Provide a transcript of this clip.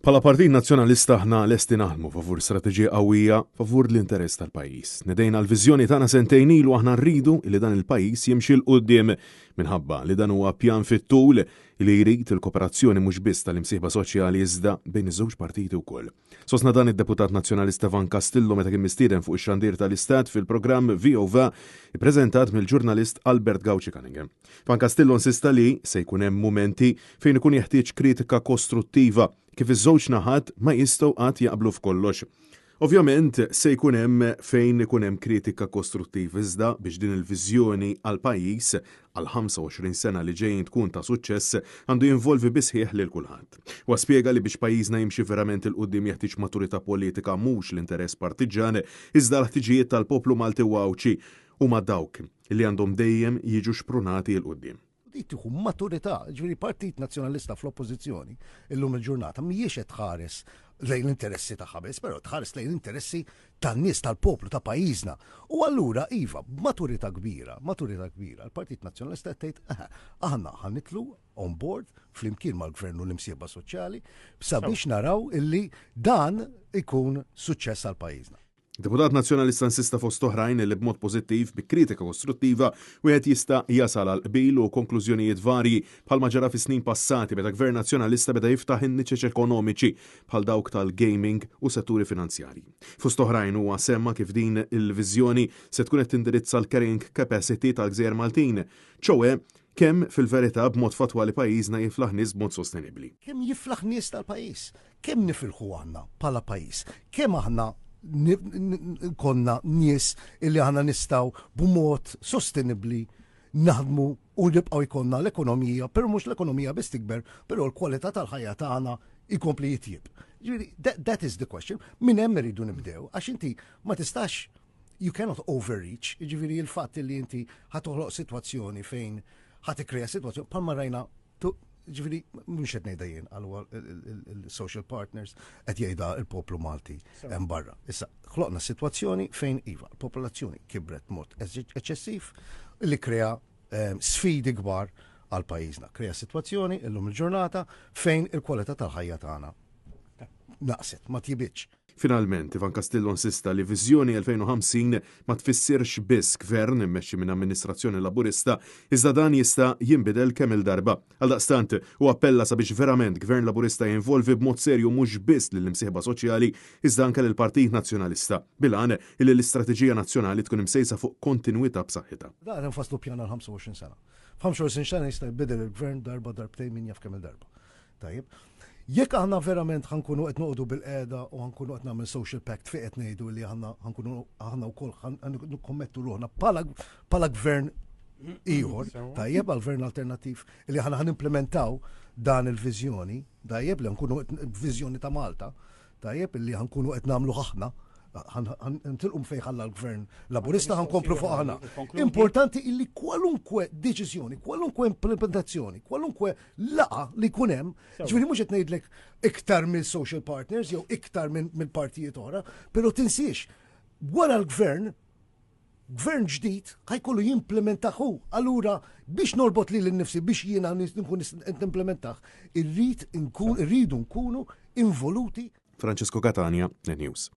Bħala Partit Nazzjonalista aħna lesti naħdmu favur strateġija qawwija favur l-interess tal-pajjiż. Nedejna l-viżjoni tagħna sentejn ilu aħna rridu li dan il-pajjiż jimxi l quddiem minħabba li dan huwa pjan fit-tul li jrid il-kooperazzjoni mhux biss tal-imsieħba soċjali iżda bejn iż-żewġ partiti wkoll. Sostna dan id-deputat nazzjonalista Van Castillo meta kien mistieden fuq ix-xandir tal-Istat fil-programm VOVA ippreżentat mill-ġurnalist Albert Gauci Cunningham. Van Castillo insista li se jkun hemm mumenti fejn ikun jeħtieġ kritika kostruttiva kif iż-żewġ naħat ma jistgħu qatt jaqblu f'kollox. Ovvjament se jkun hemm fejn ikun hemm kritika kostruttiva iżda biex din il-viżjoni għal pajjiż għal 25 sena li ġejjin tkun ta' suċċess għandu jinvolvi bisħieħ lil kulħadd. Wa spjega li biex pajjiżna jimxi verament il qudiem jeħtieġ maturità politika mhux l-interess partiġan iżda l-ħtiġijiet tal-poplu Malti Għawċi huma dawk li għandhom dejjem jiġu xprunati l qudiem. Tieħu maturità, ġifieri Partit Nazzjonalista fl-Oppożizzjoni illum il-ġurnata mhijiex qed tħares lejn l-interessi tagħha biss, però tħares lejn l-interessi tan-nies tal-poplu ta' pajjiżna. U allura iva, maturità kbira, il-Partit Nazzjonalista qed tgħid aħna ħanitlu on board flimkien mal-Gvern u l-imsieba soċjali sabiex naraw illi dan ikun suċċess għal pajjiżna. Deputat Nazzjonalista insista fost oħrajn li b'mod pożittiv bi kritika kostruttiva wieħed jista' jasal għal qbil u konklużjonijiet varji bħalma ġara fis-snin passati meta Gvern Nazzjonalista beda jiftaħ in-niċeċ ekonomiċi bħal dawk tal-gaming u setturi finanzjarji. Fost oħrajn huwa semma kif din il-viżjoni se tkun qed tindirizza l-carrying capacity tal-Gżejjer Maltin, ċewwe kemm fil-verità b'mod fatwa li pajjiżna jiflaħ nies b'mod sostenibbli. Kemm jiflaħ nies tal-pajjiż? Kemm nifilħu aħna bħala pajjiż? Kemm aħna konna nies illi ħana nistaw b'mod sostenibli naħdmu u nibqgħu jkollna l-ekonomija, però mhux l-ekonomija biss tikber, però l-kwalità tal-ħajja tagħna ikompli jitjieb. That is the question. Min hemm iridu nibdew għax inti ma tistax you cannot overreach, jiġifieri l-fatt li inti ħatoħloq sitwazzjoni fejn ħatikrea sitwazzjoni bħalma rajna ġifiri, mux qed ngħidha jien għalwa il-social partners qed jgħidha il-poplu Malti hemm barra. Issa ħloqna sitwazzjoni fejn iva l-popolazzjoni kibret mod eċċessiv li krea sfidi kbar għal pajjiżna. Krea sitwazzjoni illum il-ġurnata fejn il-kwalità tal-ħajja tagħna naqset, ma tjibitx. Finalment, Van Castillo insista li viżjoni 2050 ma tfissirx biss gvern immexxi minn amministrazzjoni laburista, iżda dan jista' jinbidel kemm il-darba. Għaldaqstant u appella sabiex verament gvern laburista jinvolvi b'mod serju mhux biss lill-imsieħba soċjali iżda anke lill-Partit Nazzjonalista bil-għan li l-istrateġija nazzjonali tkun imsejsa fuq kontinwità b'saħħitha. Dan nfasslu pjan għal 25 sena. F'25 sena jista' jbidel il-gvern darba darbtejn min jaf kemm il-darba. Tajjeb. Jekk aħna verament ħankunu qed noqogħdu bil-qiegħda u ħankunu qed nagħmel social pact fejn qed ngħidu li ħankunu aħna wkoll nikkommettu ruħna bħala gvern ieħor, tajjeb għal gvern alternattiv li aħna ħanimplementaw dan il-viżjoni, tajjeb li nkunu viżjoni ta' Malta, tajjeb li ħankunu qed nagħmlu aħna ntilqum fejn ħalla l-gvern laburista ħankomplu fuq aħna. Importanti illi kwalunkwe deċiżjoni, kwalunkwe implementazzjoni, kwalunkwe laqa li jkun hemm, ġifieri mhux qed ngħidlek iktar mill-social partners jew iktar minn partijiet oħra, però tinsiex wara l-gvern gvern ġdid ħajkollu jimplementaħu. Allura biex norbot li l-nifsi biex jiena nkun implementaħ, irridu nkunu involuti. Francesco Catania, News.